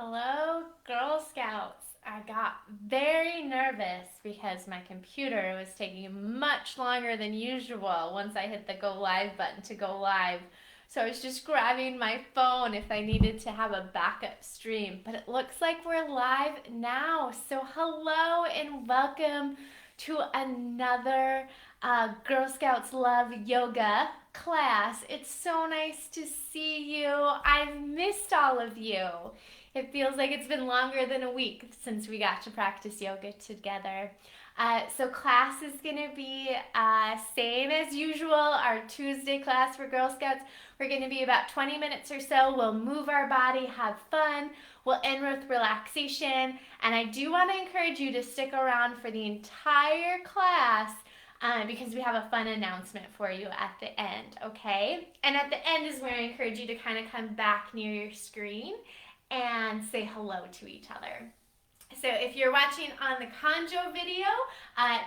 Hello, Girl Scouts. I got very nervous because my computer was taking much longer than usual once I hit the go live button to go live. So I was just grabbing my phone if I needed to have a backup stream. But it looks like we're live now. So hello and welcome to another Girl Scouts Love Yoga class. It's so nice to see you. I've missed all of you. It feels like it's been longer than a week since we got to practice yoga together. So class is going to be same as usual, our Tuesday class for Girl Scouts. We're going to be about 20 minutes or so. We'll move our body, have fun. We'll end with relaxation. And I do want to encourage you to stick around for the entire class because we have a fun announcement for you at the end, okay? And at the end is where I encourage you to kind of come back near your screen and say hello to each other. So if you're watching on the Konjo video,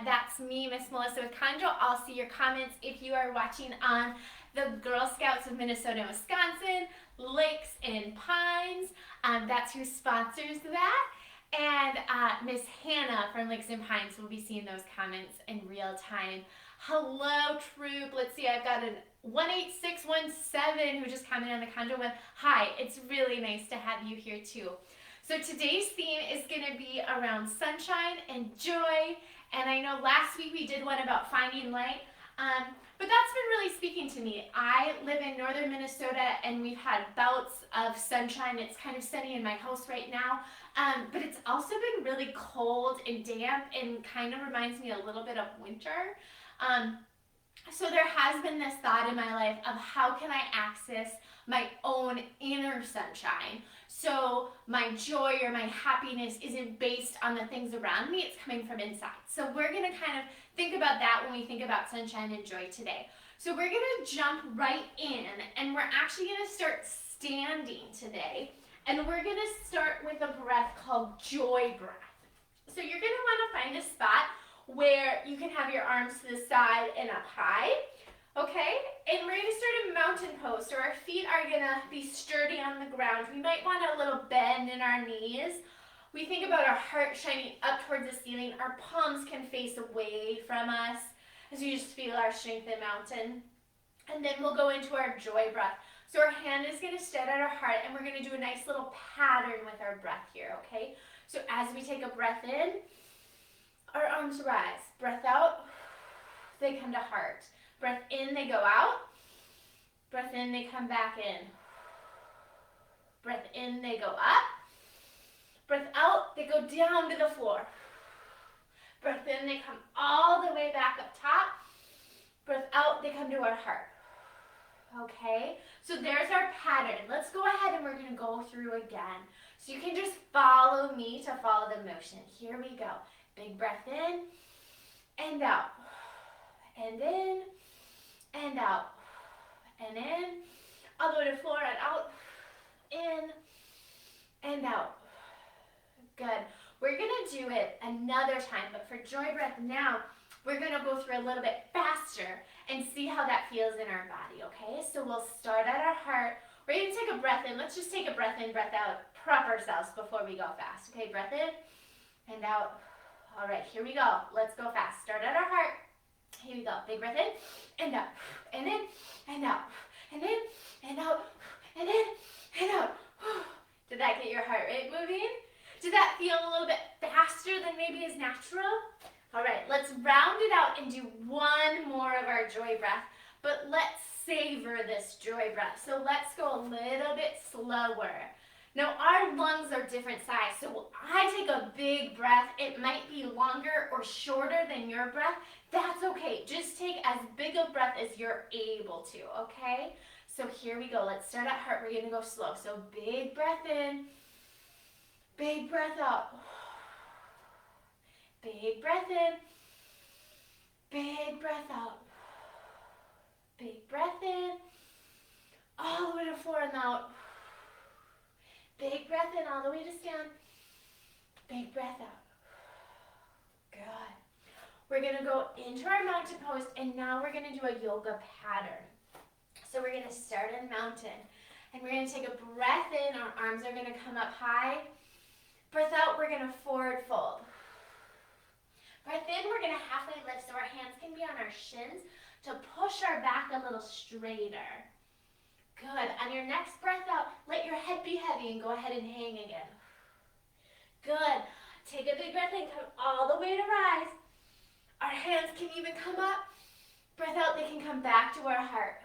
that's me, Miss Melissa of Konjo. I'll see your comments. If you are watching on the Girl Scouts of Minnesota and Wisconsin, Lakes and Pines, that's who sponsors that. And Miss Hannah from Lakes and Pines will be seeing those comments in real time. Hello, troop. Let's see, I've got an 18617 who just commented on the Konjo one. Hi, it's really nice to have you here too. So today's theme is going to be around sunshine and joy. And I know last week we did one about finding light, but that's been really speaking to me. I live in northern Minnesota and we've had bouts of sunshine. It's kind of sunny in my house right now, but it's also been really cold and damp and kind of reminds me a little bit of winter. So there has been this thought in my life of how can I access my own inner sunshine, so my joy or my happiness isn't based on the things around me, it's coming from inside. So we're going to kind of think about that when we think about sunshine and joy today. So we're going to jump right in, and we're actually going to start standing today, and we're going to start with a breath called joy breath. So you're going to want to find a spot where you can have your arms to the side and up high, okay? And we're going to start a mountain pose, so our feet are going to be sturdy on the ground. We might want a little bend in our knees. We think about our heart shining up towards the ceiling. Our palms can face away from us as we just feel our strength in mountain. And then we'll go into our joy breath. So our hand is going to stay at our heart, and we're going to do a nice little pattern with our breath here, okay? So as we take a breath in, our arms rise. Breath out, they come to heart. Breath in, they go out. Breath in, they come back in. Breath in, they go up. Breath out, they go down to the floor. Breath in, they come all the way back up top. Breath out, they come to our heart. Okay, so there's our pattern. Let's go ahead and we're going to go through again. So you can just follow me to follow the motion. Here we go. Big breath in and out, and in, and out, and in, all the way to the floor and out, in, and out. Good. We're going to do it another time, but for joy breath now, we're going to go through a little bit faster and see how that feels in our body, okay? So we'll start at our heart. We're going to take a breath in. Let's just take a breath in, breath out, prep ourselves before we go fast. Okay, breath in and out. All right, here we go. Let's go fast. Start at our heart. Here we go. Big breath in and out, and in, and out, and in, and out, and in, and out. Did that get your heart rate moving? Did that feel a little bit faster than maybe is natural? All right, let's round it out and do one more of our joy breath, but let's savor this joy breath. So let's go a little bit slower. Now, our lungs are different size, so I take a big breath. It might be longer or shorter than your breath. That's okay. Just take as big a breath as you're able to, okay? So here we go. Let's start at heart. We're going to go slow. So big breath in, big breath out. Big breath in, big breath out. Big breath in, all the way to the floor and out. Big breath in all the way to stand. Big breath out. Good. We're going to go into our mountain pose, and now we're going to do a yoga pattern. So we're going to start in mountain. And we're going to take a breath in. Our arms are going to come up high. Breath out, we're going to forward fold. Breath in, we're going to halfway lift so our hands can be on our shins to push our back a little straighter. Good. On your next breath out, let your head be heavy and go ahead and hang again. Good. Take a big breath in, come all the way to rise. Our hands can even come up. Breath out, they can come back to our heart.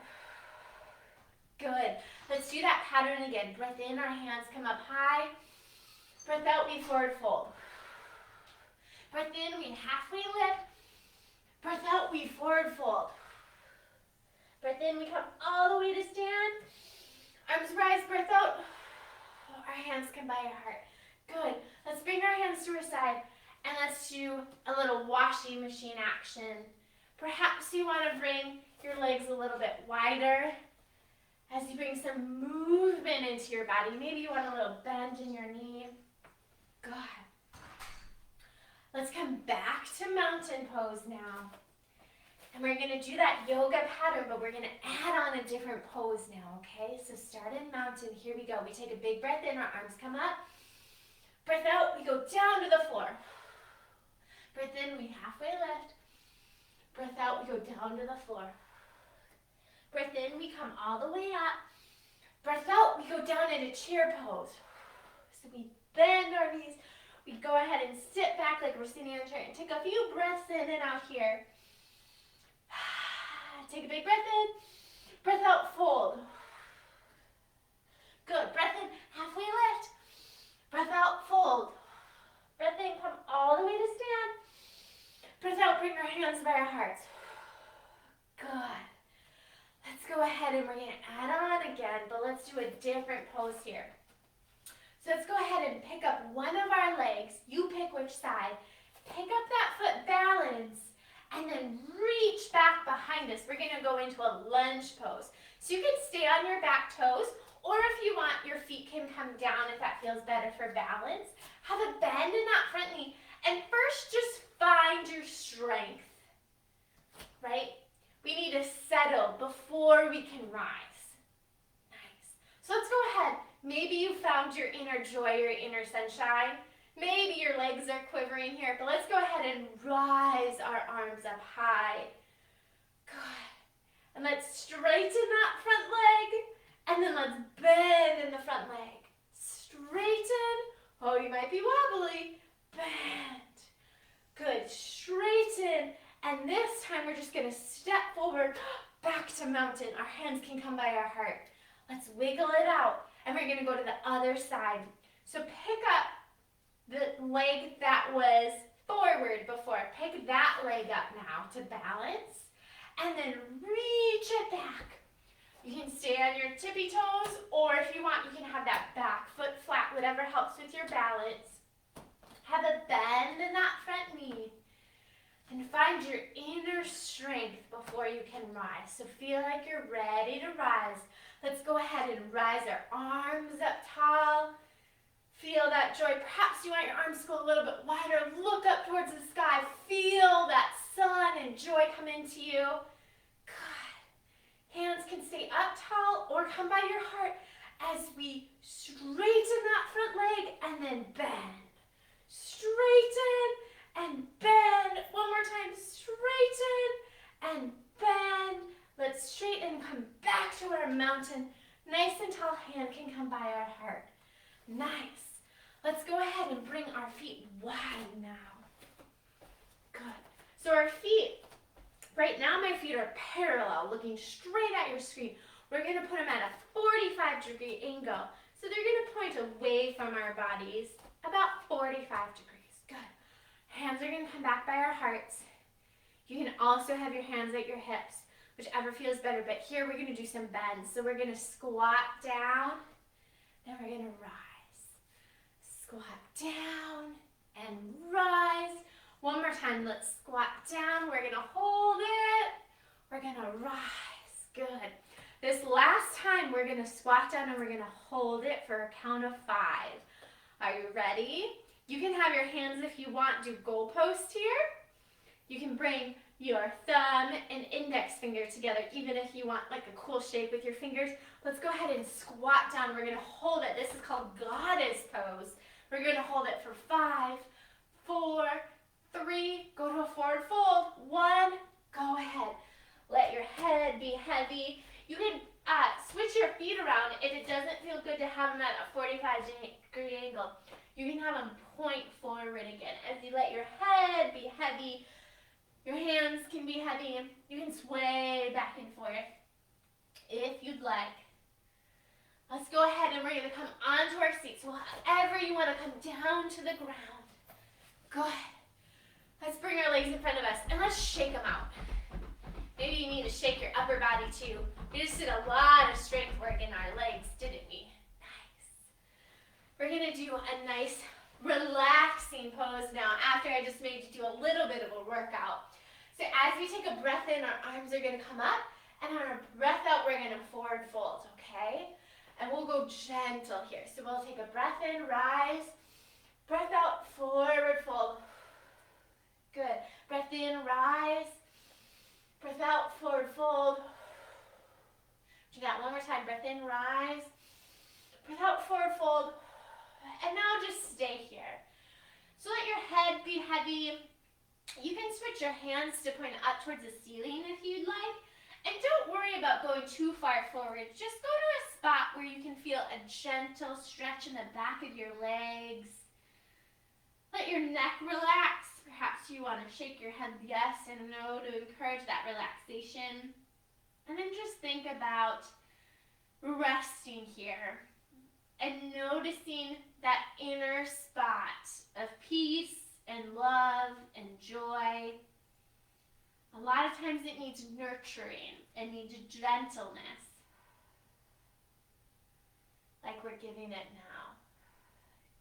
Good. Let's do that pattern again. Breath in, our hands come up high. Breath out, we forward fold. Breath in, we halfway lift. Breath out, we forward fold. Breath in, we come all the way to stand. Arms rise, breath out. Our hands come by our heart. Good. Let's bring our hands to our side and let's do a little washing machine action. Perhaps you want to bring your legs a little bit wider as you bring some movement into your body. Maybe you want a little bend in your knee. Good. Let's come back to mountain pose now. And we're going to do that yoga pattern, but we're going to add on a different pose now, okay? So start in mountain. Here we go. We take a big breath in. Our arms come up. Breath out. We go down to the floor. Breath in. We halfway lift. Breath out. We go down to the floor. Breath in. We come all the way up. Breath out. We go down into chair pose. So we bend our knees. We go ahead and sit back like we're sitting in a chair and take a few breaths in and out here. Take a big breath in. Breath out, fold. Good. Breath in, halfway lift. Breath out, fold. Breath in, come all the way to stand. Breath out, bring our hands by our hearts. Good. Let's go ahead and we're going to add on again, but let's do a different pose here. So let's go ahead and pick up one of our legs. You pick which side. Pick up that foot, balance, and then reach back behind us. We're going to go into a lunge pose. So you can stay on your back toes, or if you want, your feet can come down if that feels better for balance. Have a bend in that front knee. And first, just find your strength, right? We need to settle before we can rise. Nice. So let's go ahead. Maybe you found your inner joy, your inner sunshine. Maybe your legs are quivering here, but let's go ahead and rise our arms up high. Good. And let's straighten that front leg, and then let's bend in the front leg. Straighten. Oh, you might be wobbly. Bend. Good. Straighten. And this time we're just going to step forward, back to mountain. Our hands can come by our heart. Let's wiggle it out, and we're going to go to the other side. So pick up the leg that was forward before. Pick that leg up now to balance, and then reach it back. You can stay on your tippy toes, or if you want, you can have that back foot flat, whatever helps with your balance. Have a bend in that front knee, and find your inner strength before you can rise. So feel like you're ready to rise. Let's go ahead and rise our arms up tall. Feel that joy. Perhaps you want your arms to go a little bit wider. Look up towards the sky. Feel that sun and joy come into you. Good. Hands can stay up tall or come by your heart as we straighten that front leg and then bend. Straighten and bend. One more time. Straighten and bend. Let's straighten and come back to our mountain. Nice and tall. Hand can come by our heart. Nice. Let's go ahead and bring our feet wide now. Good. So our feet, right now my feet are parallel, looking straight at your screen. We're going to put them at a 45-degree angle. So they're going to point away from our bodies, about 45 degrees. Good. Hands are going to come back by our hearts. You can also have your hands at your hips, whichever feels better. But here we're going to do some bends. So we're going to squat down, then we're going to rise. Squat down and rise. One more time, let's squat down. We're gonna hold it. We're gonna rise, good. This last time, we're gonna squat down and we're gonna hold it for a count of 5. Are you ready? You can have your hands, if you want, do goalpost here. You can bring your thumb and index finger together, even if you want like a cool shape with your fingers. Let's go ahead and squat down. We're gonna hold it. This is called goddess pose. We're gonna hold it for 5, 4, 3, go to a forward fold, 1, go ahead. Let your head be heavy. You can switch your feet around if it doesn't feel good to have them at a 45-degree angle. You can have them point forward again. As you let your head be heavy, your hands can be heavy. You can sway back and forth if you'd like. Let's go ahead and we're going to come onto our seats. So however you want to come down to the ground. Go ahead. Let's bring our legs in front of us and let's shake them out. Maybe you need to shake your upper body too. We just did a lot of strength work in our legs, didn't we? Nice. We're going to do a nice relaxing pose now after I just made you do a little bit of a workout. So as we take a breath in, our arms are going to come up, and on our breath out, we're going to forward fold, okay? And we'll go gentle here. So we'll take a breath in, rise, breath out, forward fold. Good. Breath in, rise, breath out, forward fold. Do that one more time. Breath in, rise, breath out, forward fold. And now just stay here. So let your head be heavy. You can switch your hands to point up towards the ceiling if you'd like. And don't worry about going too far forward. Just go to a spot where you can feel a gentle stretch in the back of your legs. Let your neck relax. Perhaps you want to shake your head yes and no to encourage that relaxation. And then just think about resting here and noticing that inner spot of peace and love and joy. A lot of times it needs nurturing. It needs gentleness. Like we're giving it now.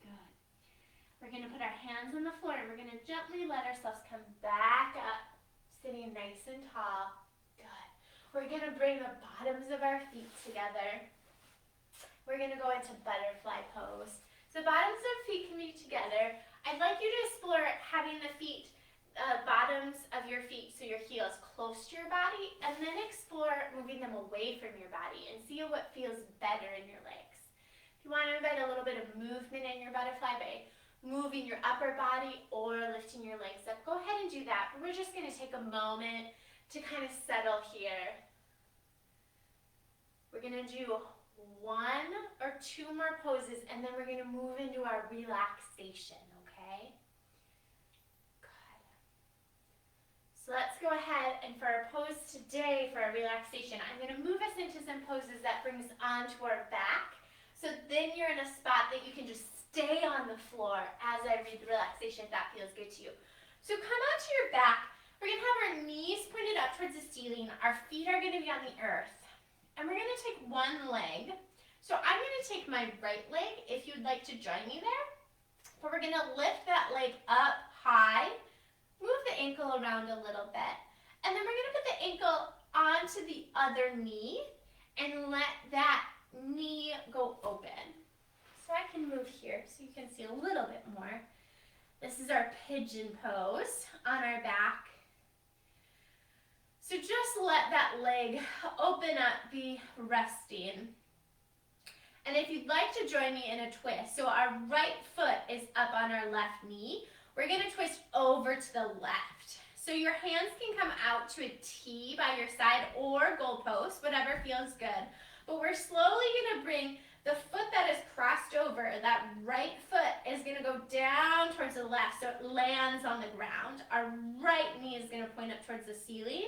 Good. We're going to put our hands on the floor and we're going to gently let ourselves come back up, sitting nice and tall. Good. We're going to bring the bottoms of our feet together. We're going to go into butterfly pose. So bottoms of feet can be together. I'd like you to explore having the feet, bottoms of your feet, so your heels close to your body, and then explore moving them away from your body and see what feels better in your legs. If you want to invite a little bit of movement in your butterfly by moving your upper body or lifting your legs up, go ahead and do that. But we're just going to take a moment to kind of settle here. We're going to do 1 or 2 more poses, and then we're going to move into our relaxation, okay? Good. So let's go ahead, and for our pose today, for our relaxation, I'm going to move us into some poses that bring us onto our back. So then you're in a spot that you can just stay on the floor as I read the relaxation if that feels good to you. So come onto your back. We're going to have our knees pointed up towards the ceiling. Our feet are going to be on the earth. And we're going to take one leg. So I'm going to take my right leg if you'd like to join me there. But we're going to lift that leg up high, move the ankle around a little bit, and then we're going to put the ankle onto the other knee and let that knee go open. So I can move here so you can see a little bit more. This is our pigeon pose on our back. So just let that leg open up, be resting. And if you'd like to join me in a twist, so our right foot is up on our left knee, we're going to twist over to the left. So your hands can come out to a T by your side or goalpost, whatever feels good. But we're slowly going to bring the foot that is crossed over, that right foot is going to go down towards the left so it lands on the ground. Our right knee is going to point up towards the ceiling.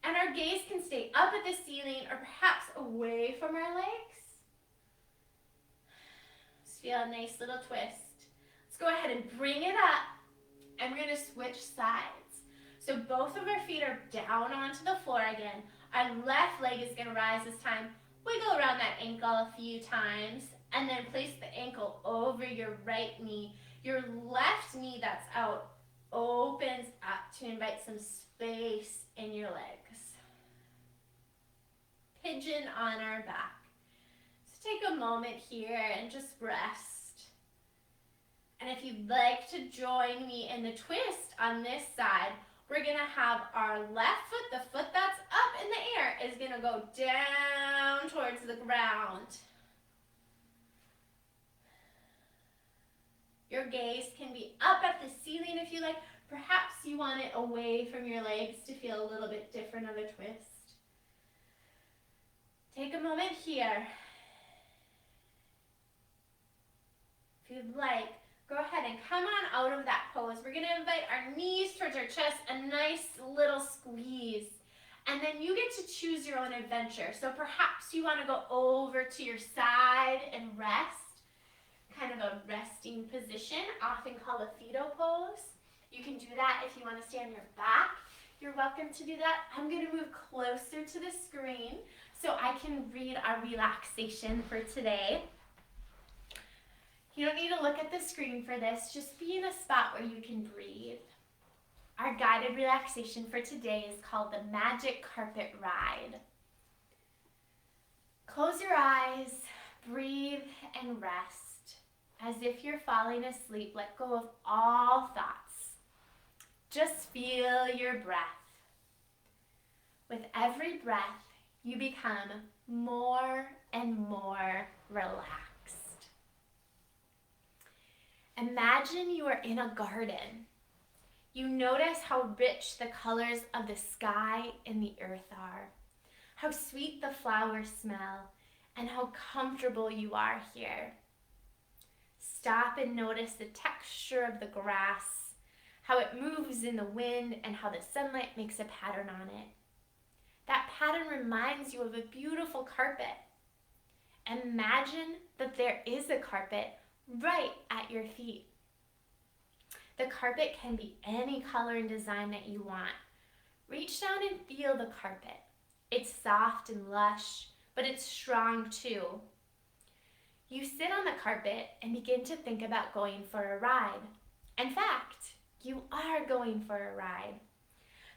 And our gaze can stay up at the ceiling or perhaps away from our legs. Just feel a nice little twist. Let's go ahead and bring it up. And we're going to switch sides. So both of our feet are down onto the floor again. Our left leg is going to rise this time. Wiggle around that ankle a few times. And then place the ankle over your right knee. Your left knee that's out opens up to invite some space in your legs. Pigeon on our back. So take a moment here and just rest. And if you'd like to join me in the twist on this side, we're gonna have our left foot, the foot that's up in the air, is gonna go down towards the ground. Your gaze can be up at the ceiling if you like. Perhaps you want it away from your legs to feel a little bit different of a twist. Take a moment here. If you'd like, go ahead and come on out of that pose. We're going to invite our knees towards our chest, a nice little squeeze. And then you get to choose your own adventure. So perhaps you want to go over to your side and rest, kind of a resting position, often called a fetal pose. You can do that if you want to stay on your back. You're welcome to do that. I'm going to move closer to the screen so I can read our relaxation for today. You don't need to look at the screen for this. Just be in a spot where you can breathe. Our guided relaxation for today is called the Magic Carpet Ride. Close your eyes, breathe, and rest. As if you're falling asleep, let go of all thoughts. Just feel your breath. With every breath, you become more and more relaxed. Imagine you are in a garden. You notice how rich the colors of the sky and the earth are, how sweet the flowers smell, and how comfortable you are here. Stop and notice the texture of the grass, how it moves in the wind, and how the sunlight makes a pattern on it. That pattern reminds you of a beautiful carpet. Imagine that there is a carpet right at your feet. The carpet can be any color and design that you want. Reach down and feel the carpet. It's soft and lush, but it's strong too. You sit on the carpet and begin to think about going for a ride. In fact, you are going for a ride.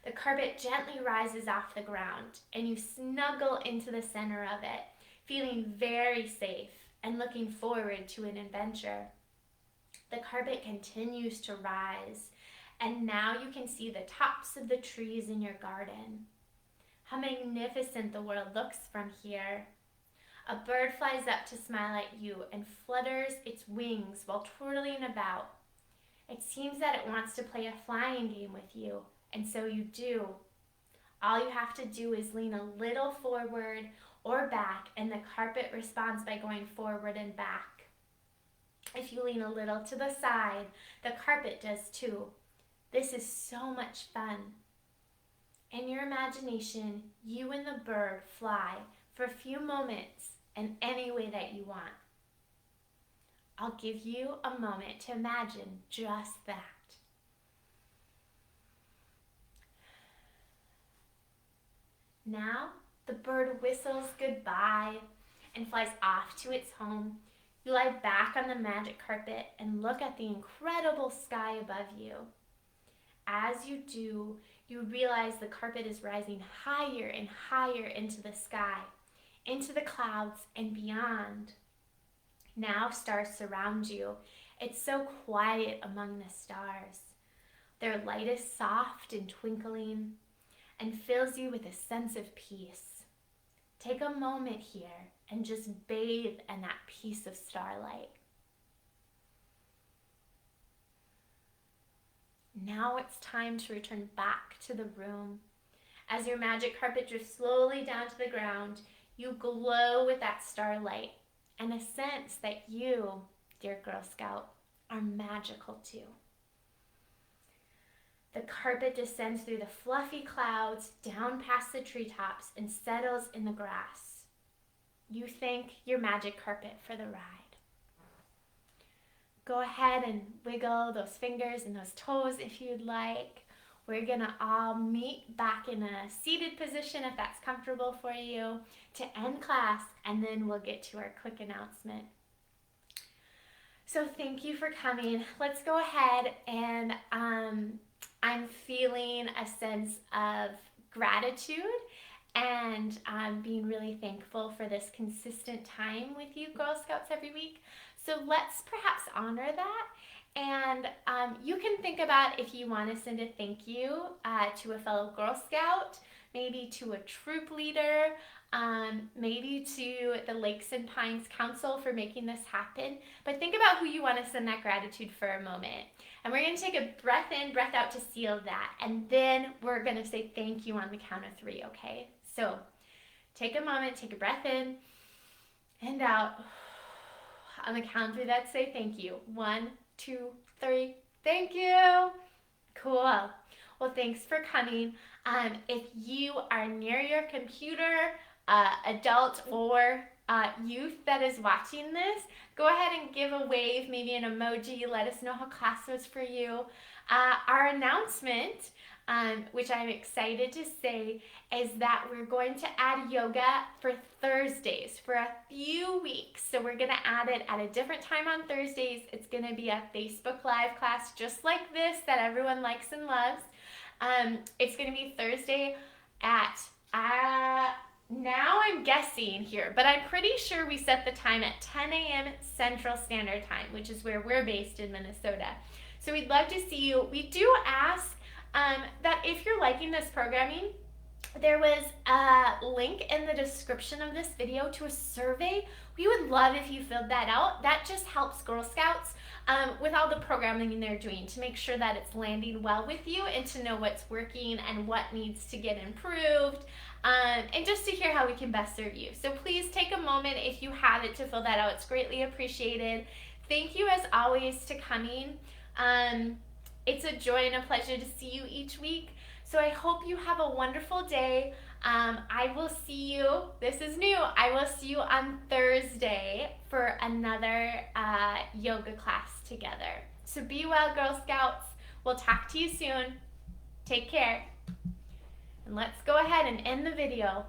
The carpet gently rises off the ground and you snuggle into the center of it, feeling very safe and looking forward to an adventure. The carpet continues to rise, and now you can see the tops of the trees in your garden. How magnificent the world looks from here. A bird flies up to smile at you and flutters its wings while twirling about. It seems that it wants to play a flying game with you, and so you do. All you have to do is lean a little forward or back, and the carpet responds by going forward and back. If you lean a little to the side, the carpet does too. This is so much fun. In your imagination, you and the bird fly for a few moments in any way that you want. I'll give you a moment to imagine just that. Now, the bird whistles goodbye and flies off to its home. You lie back on the magic carpet and look at the incredible sky above you. As you do, you realize the carpet is rising higher and higher into the sky, into the clouds and beyond. Now stars surround you. It's so quiet among the stars. Their light is soft and twinkling and fills you with a sense of peace. Take a moment here and just bathe in that piece of starlight. Now it's time to return back to the room. As your magic carpet drifts slowly down to the ground, you glow with that starlight and a sense that you, dear Girl Scout, are magical too. The carpet descends through the fluffy clouds, down past the treetops, and settles in the grass. You thank your magic carpet for the ride. Go ahead and wiggle those fingers and those toes if you'd like. We're gonna all meet back in a seated position if that's comfortable for you to end class, and then we'll get to our quick announcement. So thank you for coming. Let's go ahead and I'm feeling a sense of gratitude and being really thankful for this consistent time with you Girl Scouts every week. So let's perhaps honor that. And you can think about if you want to send a thank you to a fellow Girl Scout, maybe to a troop leader, maybe to the Lakes and Pines Council for making this happen. But think about who you want to send that gratitude for a moment. And we're going to take a breath in, breath out to seal that. And then we're going to say thank you on the count of 3, okay? So take a moment, take a breath in and out. On the count of 3, let's say thank you. 1, 2, 3. Thank you. Cool. Well, thanks for coming. If you are near your computer, adult or youth that is watching this, go ahead and give a wave, maybe an emoji. Let us know how class was for you. Our announcement, which I'm excited to say, is that we're going to add yoga for Thursdays for a few weeks. So we're going to add it at a different time on Thursdays. It's going to be a Facebook Live class just like this that everyone likes and loves. It's going to be Thursday at, now I'm guessing here, but I'm pretty sure we set the time at 10 a.m. Central Standard Time, which is where we're based in Minnesota. So we'd love to see you. We do ask that if you're liking this programming, there was a link in the description of this video to a survey. We would love if you filled that out. That just helps Girl Scouts with all the programming they're doing to make sure that it's landing well with you and to know what's working and what needs to get improved, and just to hear how we can best serve you. So please take a moment if you have it to fill that out. It's greatly appreciated. Thank you as always to coming. It's a joy and a pleasure to see you each week. So I hope you have a wonderful day. I will see you, this is new, I will see you on Thursday for another yoga class together. So be well, Girl Scouts. We'll talk to you soon. Take care. And let's go ahead and end the video.